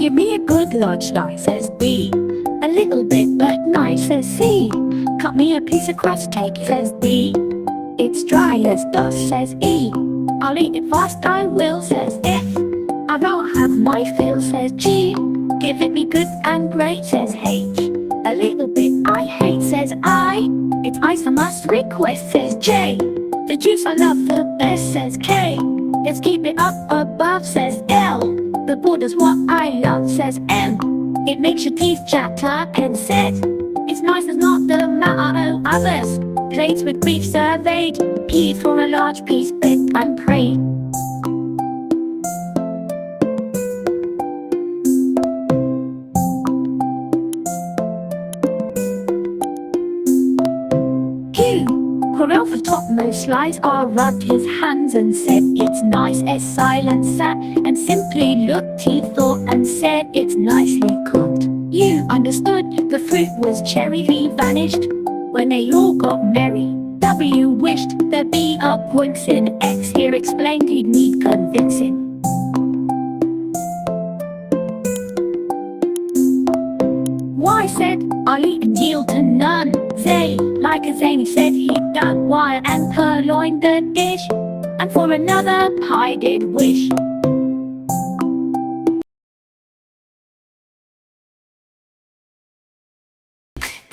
Give me a good large slice, says B. A little bit but nice, says C. Cut me a piece of crust cake, says D. It's dry as dust, says E. I'll eat it fast, I will, says F. I don't have my fill, says G. Give it me good and great, says H. A little bit I hate, says I. It's ice I must request, says J. The juice I love the best, says K. Let's keep it up above, says L. The border's what I love, says M. It makes your teeth chatter, and Z. It's nice as not the matter of others. Plates with beef surveyed. P for a large piece, bit and prayed. Corral for topmost slice. R rubbed his hands and said it's nice. S silent sat and simply looked. He thought and said it's nicely cooked. U understood the fruit was cherry. V vanished when they all got merry. W wished there'd be a points in. X here explained he'd need convincing. Y said I'll eat and yield to none. Z like a zany said he'd done. Y and purloined the dish, and for another pie did wish.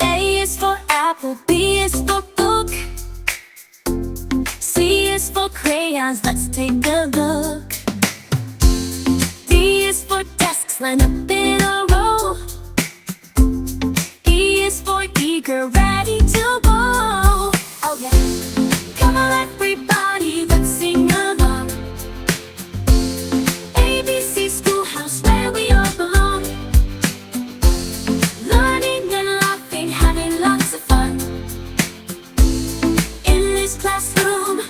A is for apple, B is for book, C is for crayons, let's take a look. D is for desks, line up in a row. E is for eager, ready to go. Oh yeah, come on everybody, let's sing along. ABC Schoolhouse, where we all belong. Learning and laughing, having lots of fun. In this classroom,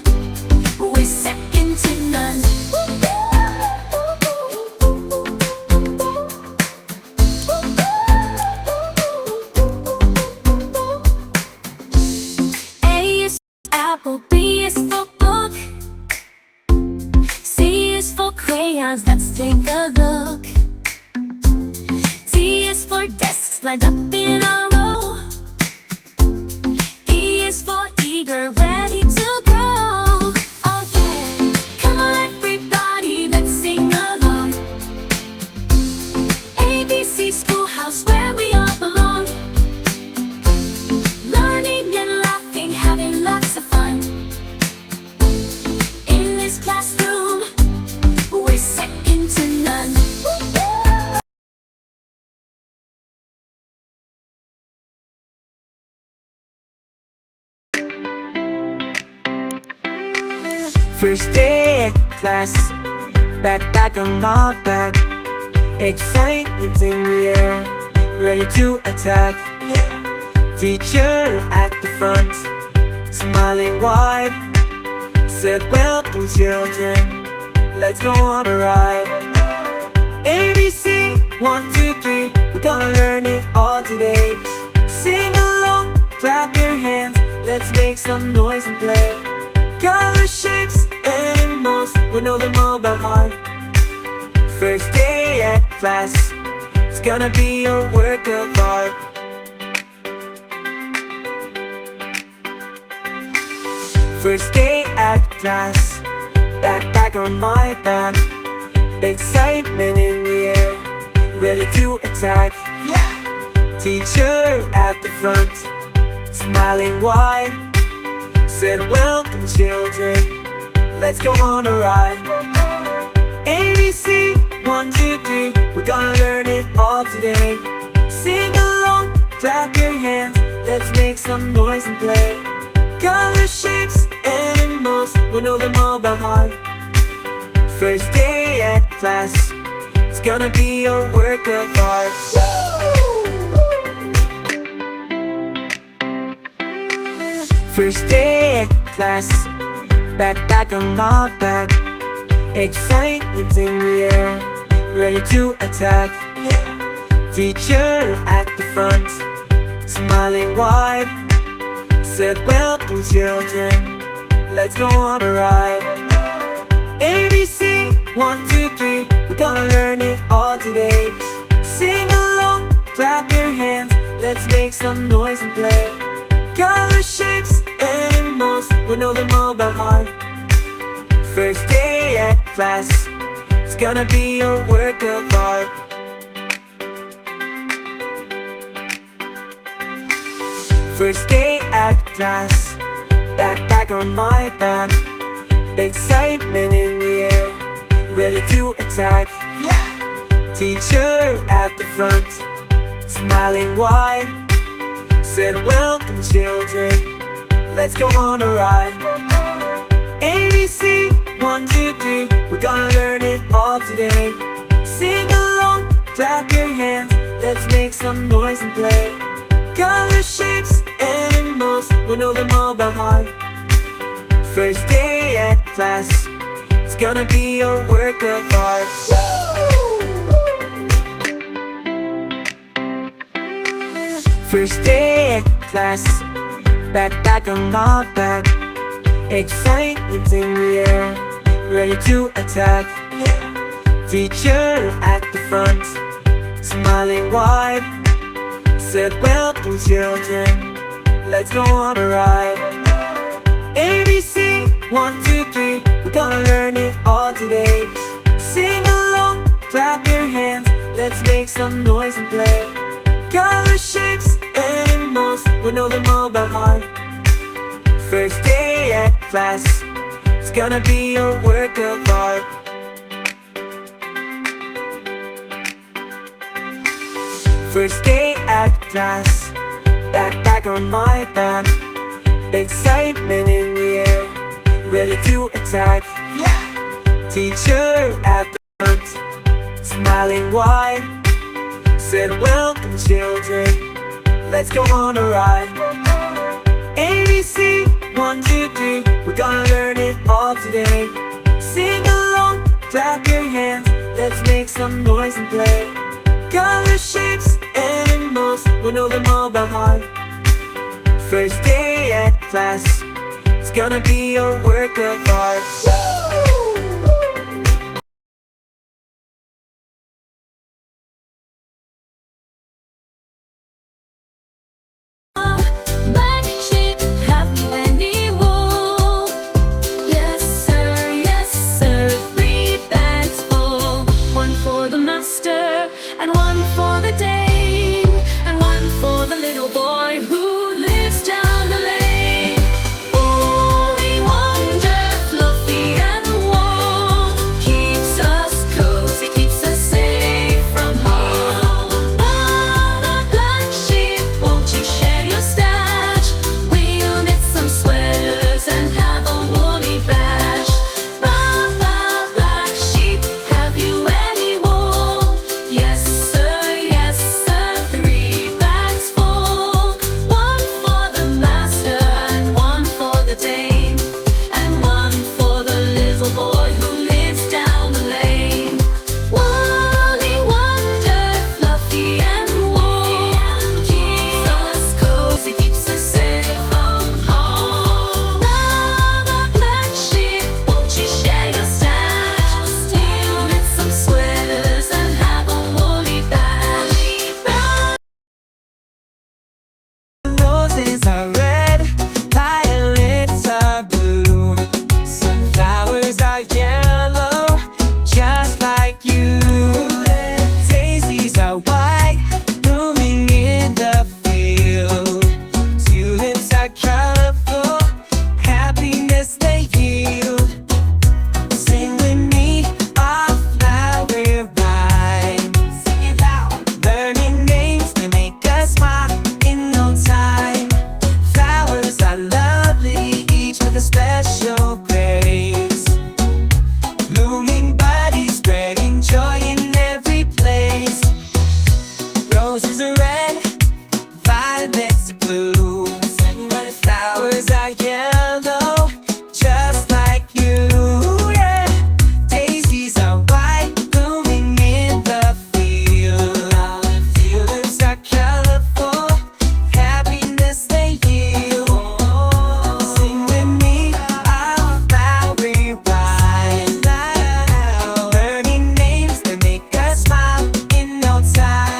we're second to none. A is for apple, B is for book, C is for crayons, let's take a look. D is for desks, lined up in a row. E is for eager, ready to go. Oh yeah, come on everybody, let's sing along. ABC Schoolhouse, where we all belong. Learning and laughing, having lots of fun. In this classroom, we're second to none. First day at class, back on my back. Excitement in the air, ready to attack. Teacher at the front, smiling wide, said welcome children, let's go on a ride. ABC, 1, 2, 3, we're gonna learn it all today. Sing along, clap your hands, let's make some noise and play. Color, shapes, animals, we know them all by heart. First day at class, it's gonna be a work of art. First day at class, back on my back. Excitement in the air, ready to attack. Teacher at the front, smiling wide, said welcome children, let's go on a ride. ABC, 1, 2, 3, we're gonna learn it all today. Sing along, clap your hands, let's make some noise and play. Color, shapes, animals, we know them all by heart. First day at class, it's gonna be a work of art. First day at class, back on my back. Excitement in the air, ready to attack. Teacher at the front, smiling wide, said welcome children, let's go on a ride. ABC, 1, 2, 3, we're gonna learn it all today. Sing along, clap your hands, let's make some noise and play. Color, shapes, animals, we know them all by heart. First day at class, it's gonna be a work of art. First day at class, backpack on my back, excitement in the air, ready to attack. Teacher at the front, smiling wide, said welcome children, let's go on a ride. ABC, 1, 2, 3, we're gonna learn it all today. Sing along, clap your hands, let's make some noise and play. Color, shapes, animals, we know them all by heart. First day at class, it's gonna be a work of art. First day at class, backpack on my back, excitement in the air, ready to attack. Teacher at the front, smiling wide, said welcome children, let's go on a ride. ABC, 1, 2, 3, we're gonna learn it all today. Sing along, clap your hands, let's make some noise and play. Color, shapes, animals, we know them all by heart. First day at class, it's gonna be a work of art. First day at class, backpack on my back, excitement in the air, ready to attack. Teacher at the front, smiling wide, said welcome children, let's go on a ride. ABC, 1, 2, 3, we're gonna learn it all today. Sing along, clap your hands, let's make some noise and play. Color, shapes, animals, we know them all by heart. First day at class, it's gonna be a work of art. Black sheep, happy annual. Yes sir, 3 bags full. 1 for the master, and 1 for the dame, and 1 for the little boy who lives down the lane. Woolly wonder, fluffy and warm, keeps us cozy, keeps us safe from harm. Ah, black sheep, won't you share your stash? We'll knit some sweaters and have a woolly bash. Black sheep, have you any wool? Yes sir, 3 bags full. 1 for the master, and 1 for the dame, and 1 for the little boy who lives down the lane. Woolly wonder, fluffy and warm, keeps us cozy, keeps us safe from harm. Black sheep, won't you share your stash? We'll knit some sweaters and have a woolly bash. Roses are red, violets are blue, sunflowers are yellow, just like you. Daisies are white, blooming in the field. Tulips are colorful, happiness they yield. Sing with me, our flower rhyme. Sing it loud. Learning names to make us smile in no time. Flowers are lovely, each with a special grace. Blooming bodies spreading joy in every place. Roses are red, violets are blue, flowers are yellow, just like you. Yeah. Daisies are white, blooming in the field. Tulips are colorful, happiness they yield. Sing with me, our flowery rhyme. Learning names that make us smile in no time.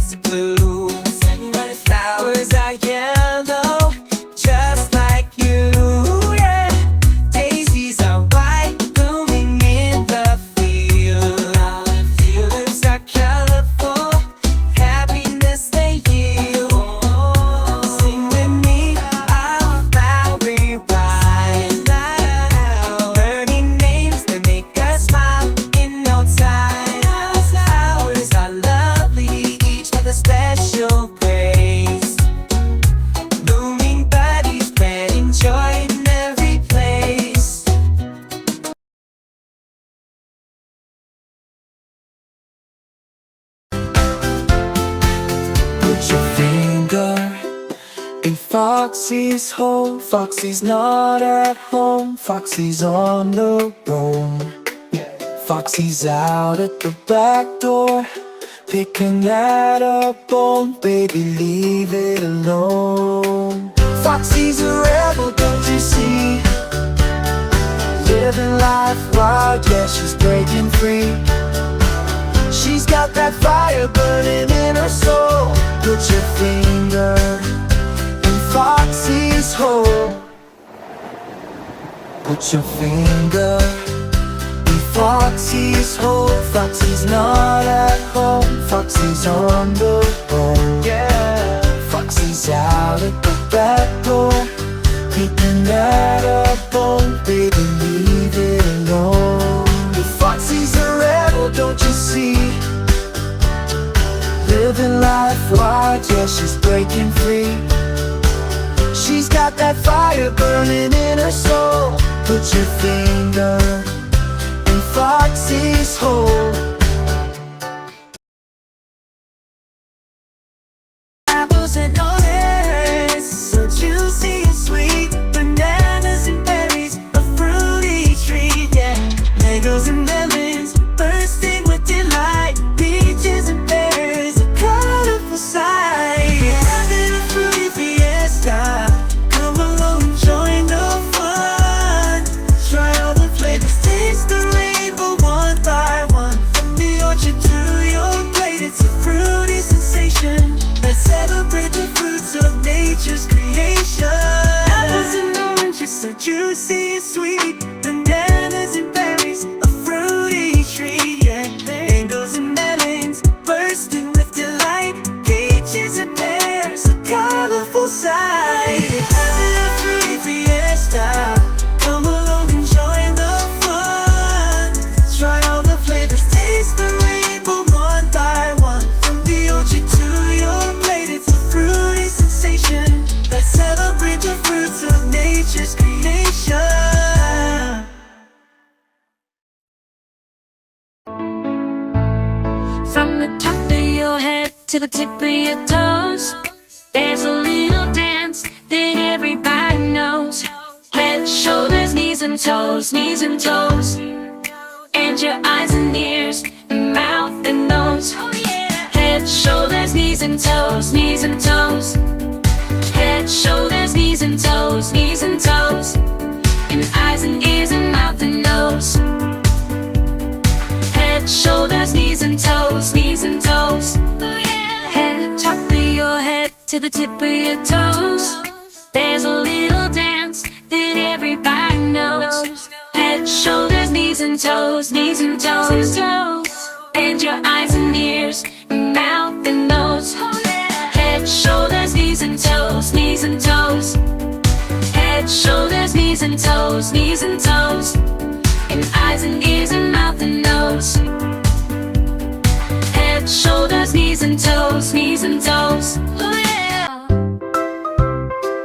grass is blue. Flowers are yellow, just like you, yeah. Daisies are white, blooming in the field. Fields are colorful, happiness they yield. Sing with me, our flowery ride. Learning names that make us smile in no time. Flowers are lovely, each with a special grace. Blooming bodies spreading joy in every place. Put your finger in Foxy's hole. Foxy's not at home. Foxy's on the roam. Foxy's out at the back door, picking at a bone. Baby, leave it alone. Foxy's a rebel, don't you see? Living life wild, yeah, she's breaking free. She's got that fire burning in her soul. Put your finger in Foxy's hole. Put your finger in Foxy's hole. Foxy's not at home. Foxy's on the roam, yeah. Foxy's out at the back door, peeping at a bone. Baby, leave it alone. Foxy's a rebel, don't you see? Living life wild, yeah, she's breaking free. She's got that fire burning in her soul. Put your finger in Foxy's hole. Apples and oranges, so juicy and sweet. Bananas and berries, a fruity treat, yeah. Mangoes and lemons, bursting with delight. Peaches and pears, a colorful sight. Having a fruity fiesta, come along and join the fun. Try all the flavors, taste the rainbow one by one. From the orchard to your plate, it's a fruity sensation. Let's celebrate the fruits of nature's creation. Apples and oranges, so juicy and sweet. Bananas and berries, a fruity treat, yeah. Mangoes and melons, bursting with delight. Peaches and pears, a colorful sight. Having a fruity fiesta, come along and join the fun. Try all the flavors, taste the rainbow one by one. From the orchard to your plate, it's a fruity sensation. Let's celebrate the fruits of nature's creation. From the top of your head to the tip of your toes, there's a little dance that everybody knows. Head, shoulders, knees and toes, knees and toes. And your eyes and ears, and mouth and nose. Head, shoulders, knees and toes, knees and toes. Head, shoulders, knees and toes, knees and toes. And eyes and ears and mouth and nose. Head, shoulders, knees and toes, knees and toes. Head, top of your head to the tip of your toes. There's a little dance that everybody knows. Head, shoulders, knees and toes, knees and toes. And your eyes and ears, and mouth and nose. Head, shoulders, knees and toes, knees and toes. Head, shoulders, knees and toes, knees and toes. And eyes and ears and mouth and nose. Head, shoulders, knees and toes, knees and toes. Oh yeah.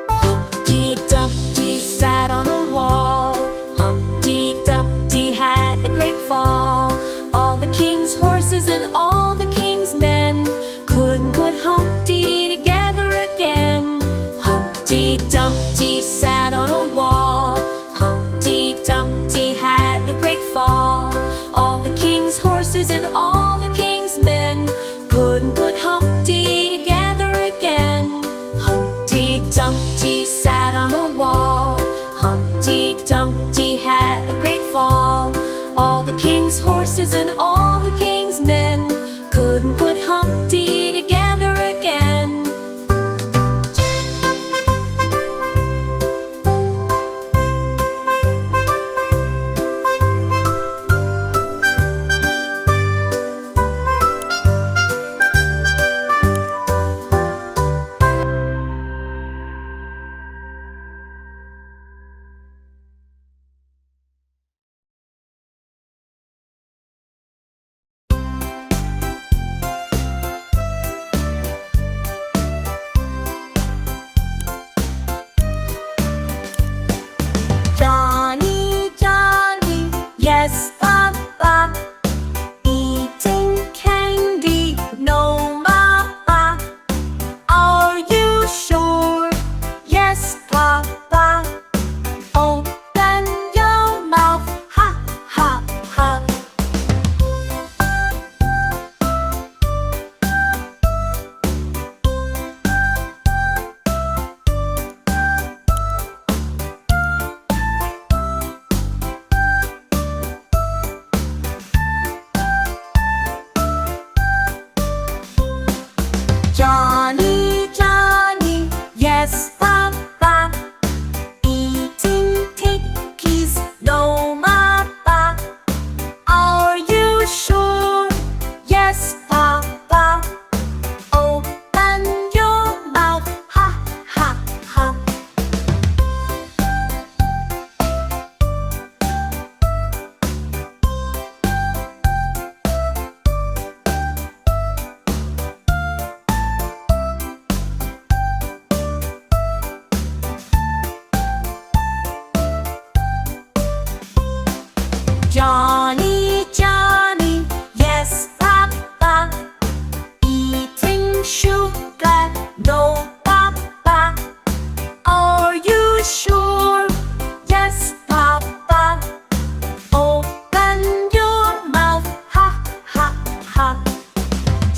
Humpty Dumpty sat on a wall. Humpty Dumpty had a great fall. All the king's horses and all the king's men couldn't put Humpty together again. Humpty Dumpty sat on a wall. Humpty Dumpty had a great fall. All the king's horses and all the king's men couldn't put Humpty together again.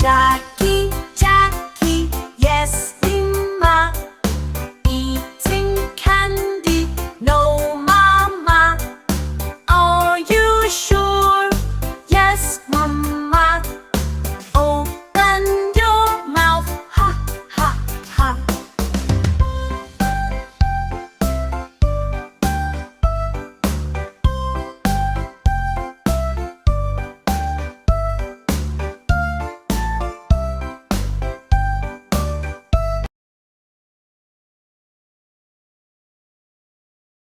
Jackie, Jackie, yes, Mama. Eating candy, no, Mama. Are you sure? Yes, Mama. Open your mouth, ha, ha, ha.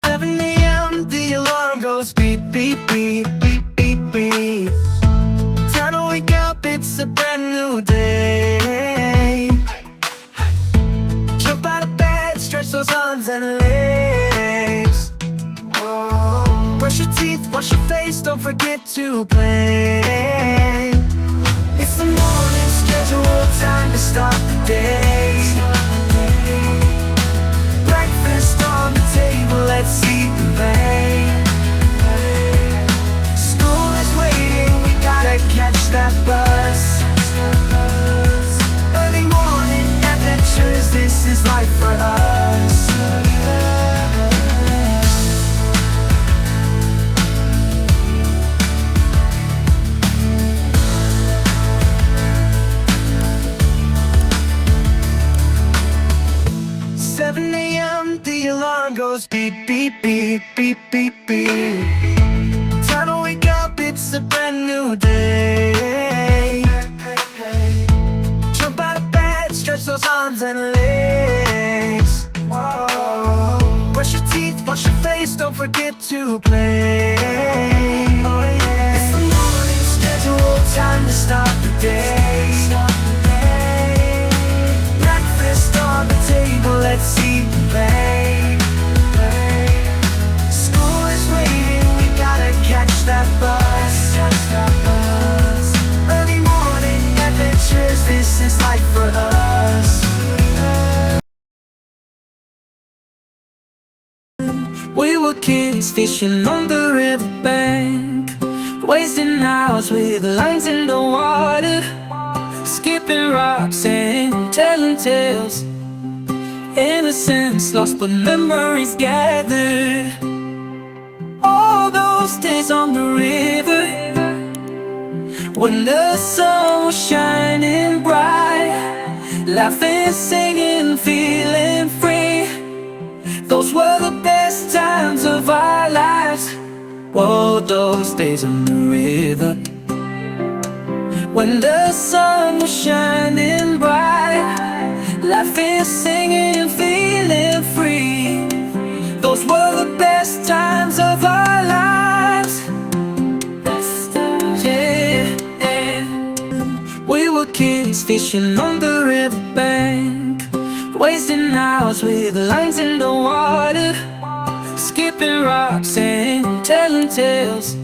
7 a.m. the alarm goes beep, beep, beep, beep, beep, beep. Time to wake up, it's a brand new day. Jump out of bed, stretch those arms and legs. Oh, brush your teeth, wash your face, don't forget to play. It's the morning schedule, time to start the day. Breakfast on the table, let's eat and play. School is waiting, we gotta catch that bus. Early morning adventures, this is life for us. 7 a.m. the alarm goes beep, beep, beep, beep, beep, beep. Time to wake up, it's a brand new day. Jump out of bed, stretch those arms and legs. Whoa. Brush your teeth, wash your face, don't forget to play. Oh yeah. It's the morning schedule, time to start the day. Breakfast on the table, let's eat and play. School is waiting, we gotta catch that bus. Early morning adventures, this is life for us. We were kids fishing on the riverbank, wasting hours with lines in the water, skipping rocks and telling tales. Innocence lost but memories gathered. All those days on the river, when the sun was shining bright, laughing, singing, feeling free. Those were the best times of our lives. Whoa, those days on the river, when the sun was shining bright, laughing, singing, feeling free. Those were the best times of our lives. Yeah, yeah. We were kids fishing on the riverbank, wasting hours with lines in the water, skipping rocks and telling tales.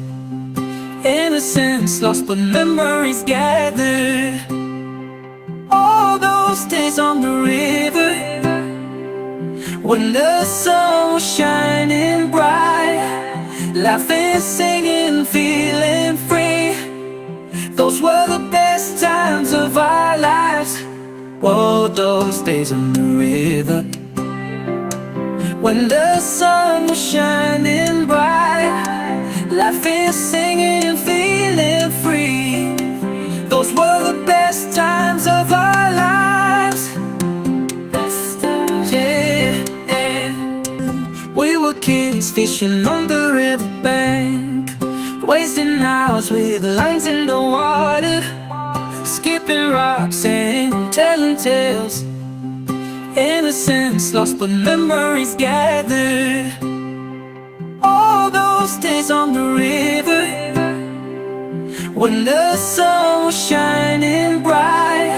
Innocence lost but memories gathered. All those days on the river, when the sun was shining bright, laughing, singing, feeling free. Those were the best times of our lives. Whoa, those days on the river, when the sun was shining bright, laughing, singing, feeling free. Those were the best times of our lives. Yeah, yeah. We were kids fishing on the riverbank, wasting hours with lines in the water, skipping rocks and telling tales. Innocence lost but memories gathered. All those days on the river, when the sun was shining bright,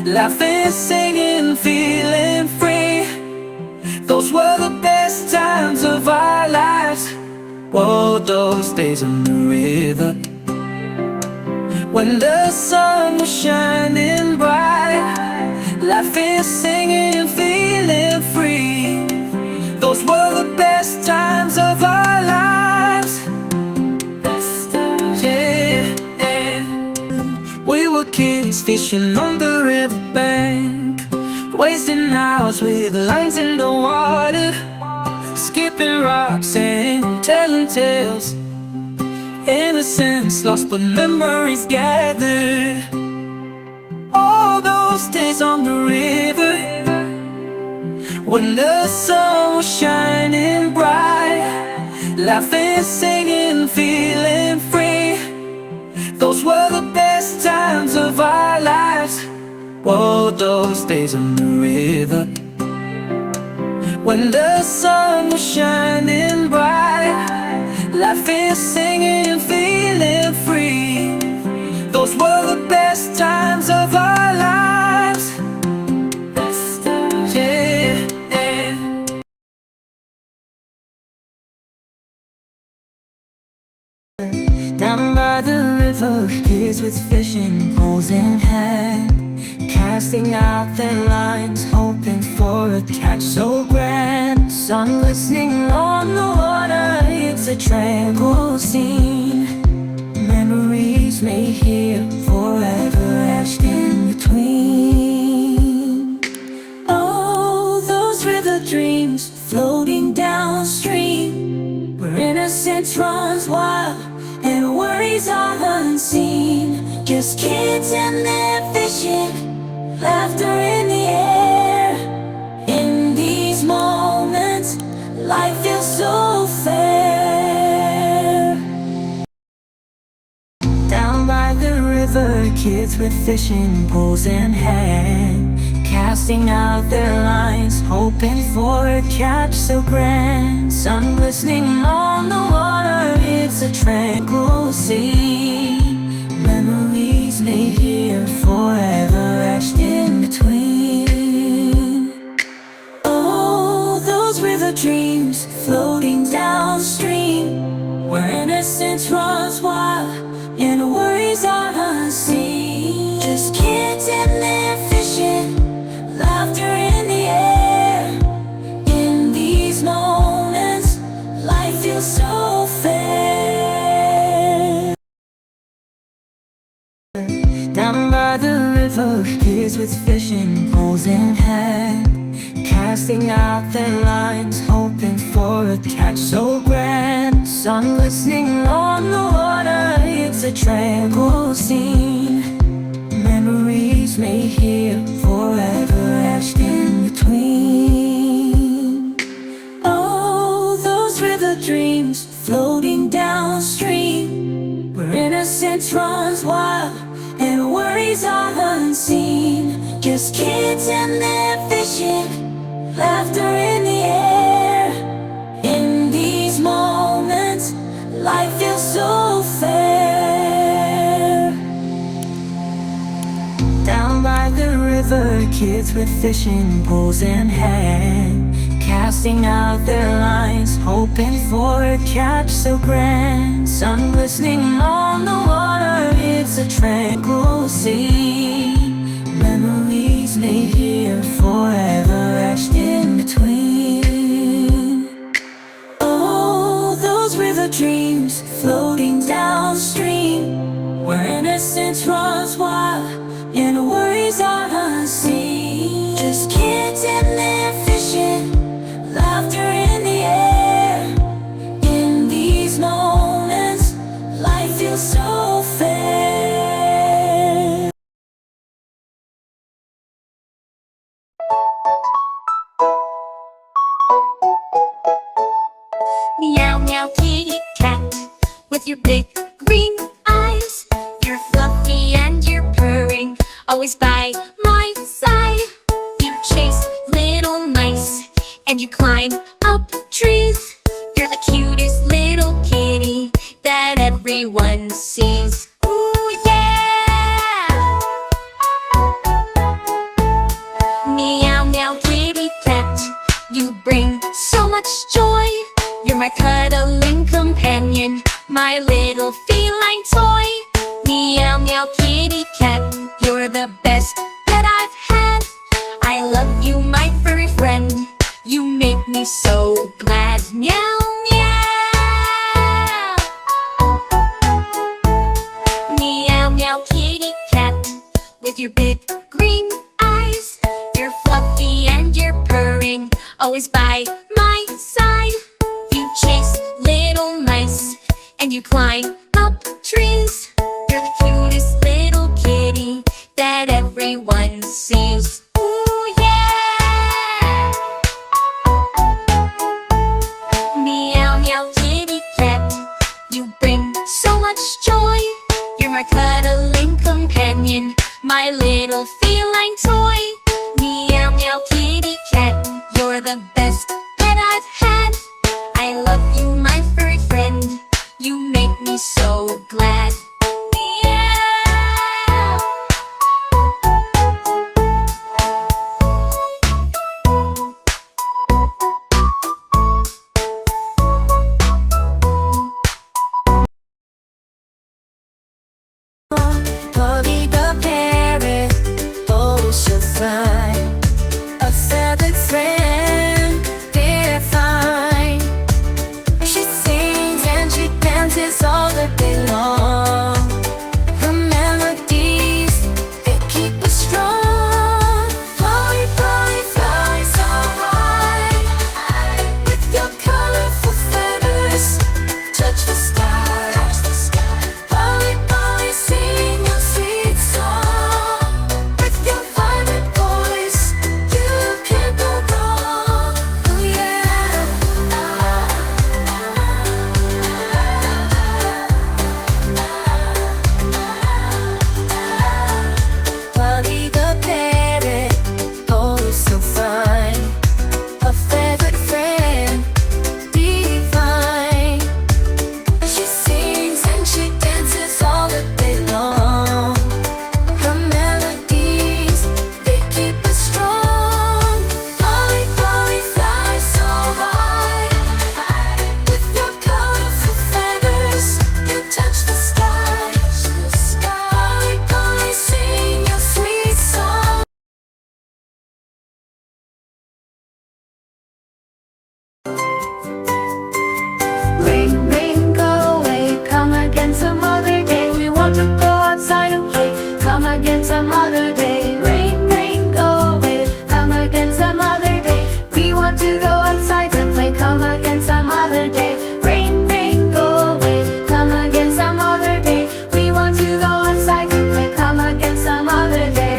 laughing, singing, feeling free. Those were the best times of our lives. Whoa, those days on the river, when the sun was shining bright, laughing, singing, feeling free. Those were the best times of our lives. Yeah, yeah. We were kids fishing on the riverbank, wasting hours with lines in the water, skipping rocks and telling tales. Innocence lost but memories gathered. All those days on the river, when the sun was shining bright, laughing, singing, feeling free. Those were the best times of our lives. Whoa, those days on the river, when the sun was shining bright, laughing, singing, feeling free. Those were the best times of our lives. Yeah, yeah. Down by the river, kids with fishing poles in hand, casting out their lines, hoping for a catch so grand. Sun glistening on the water, it's a tranquil scene. Memories made here, forever etched in between. Oh, those river dreams floating downstream, where innocence runs wild and worries are unseen. Just kids and their fishing, laughter in the air. In these moments, life feels so fair. Down by the river, kids with fishing poles in hand, casting out their lines, hoping for a catch so grand. Sun glistening on the water, it's a tranquil sea. Memories made here, forever etched in between. Oh, those river dreams floating downstream, where innocence runs wild and worries are unseen. Just kids and their fishing, laughter in the air. In these moments, life feels so fair. Down by the river, kids with fishing poles in hand, casting out their lines, hoping for a catch so grand. Sun glistening on the water, it's a tranquil scene. Memories made here, forever etched in between. Oh, those river dreams floating downstream, where innocence runs wild and worries are unseen. Just kids and their fishing, laughter in the air. In these moments, life feels so fair. Down by the river, kids with fishing poles in hand, casting out their lines, hoping for a catch so grand. Sun glistening on the water, it's a tranquil sea. Memories made here, forever etched in between. Oh, those river dreams floating downstream, where innocence runs wild and worries are unseen. Just kids and their fishing, laughter in the air. In these moments, life feels so fair. Meow meow kitty cat, with your big green eyes. You're fluffy and you're purring, always by my side. You chase little mice and you climb up trees. You're the cutest little kitty that everyone sees. Ooh yeah! Meow meow kitty cat, you bring so much joy. You're my cuddling companion, my little feline toy. Meow meow kitty cat, you're the best that I've had. I love you, my furry friend, you make me so glad. Meow meow. Meow meow kitty cat, your big green eyes. You're fluffy and you're purring, always by my side. You chase little mice and you climb up trees. You're the cutest little kitty that everyone sees. Ooh, yeah! Meow, meow, kitty cat, you bring so much joy. You're my cuddling companion, my little feline toy. Meow, meow, kitty cat, you're the best pet I've had. I love you, my furry friend, you make me so glad. Meow. Polly the parrot, oh so fine, a feathered friend, dear fine. She sings and she dances all the day long. Her melodies, they keep us strong. Polly, Polly, fly so high, with your colorful feathers, touch the sky. Polly, Polly, sing your sweet song. With your vibrant voice, you can't go wrong. Oh yeah. Polly the parrot, oh so fine, a feathered friend, divine. She sings and she dances all the day long. Her melodies, they keep us strong. Polly, Polly, fly so high, with your colorful feathers, you touch the sky. Polly, Polly, sing your sweet song. Rain, rain, go away, come again some other day. We want to go outside and play, come again some other day. Rain, rain, go away, come again some other day. We want to go outside and play, come again some other day. Rain, rain, go away, come again some other day. We want to go outside and play, come again some other day.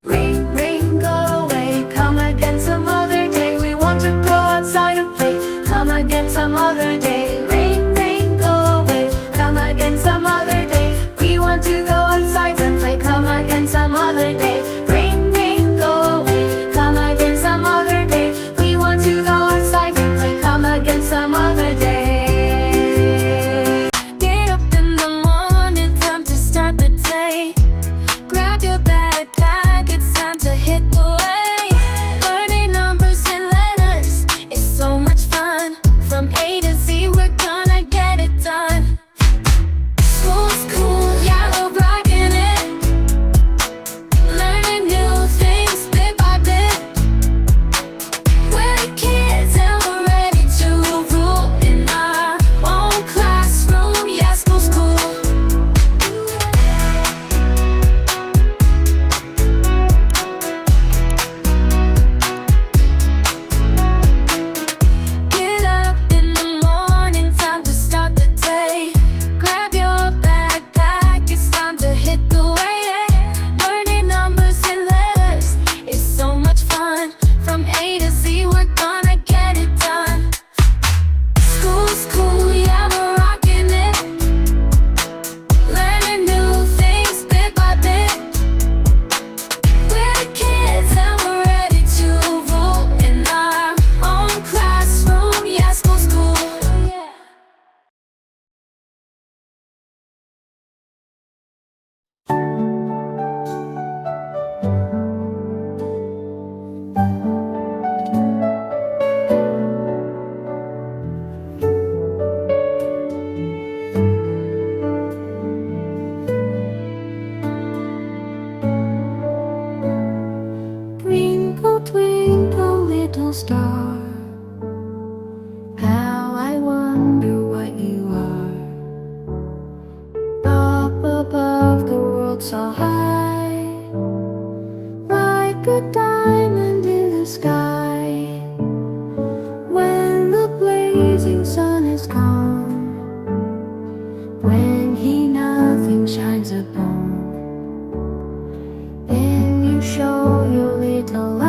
Rain, rain, go away, come again some other day. We want to go outside and play, come again some other day. Rain, rain, go away, come again some other day. We want to go outside and play, come again some other day. Rain, rain, go away, come again some other day. We want to go outside and play, come again some other day. Get up in the morning, time to start the day. Grab your backpack, it's time to hit the way. Learning numbers and letters, it's so much fun. From A to Z, we're gonna get it done. School's cool, yeah, we're rocking it. Learning new things bit by bit. We're the kids and we're ready to rule in our own classroom. Yeah, school's cool. Get up in the morning, time to start the day. Grab your backpack, it's time to hit the way. Learning numbers and letters, it's so much fun. From A to Z, we're gonna get it done. School's cool, yeah, we're rocking it. Learning new things bit by bit. We're the kids and we're ready to rule in our own classroom. Yeah, school's cool. Yeah. Twinkle, twinkle, little star, how I wonder what you are. Up above the float so high, like a diamond in the sky. When the blazing sun is gone, when he nothing shines upon, then you show your little light.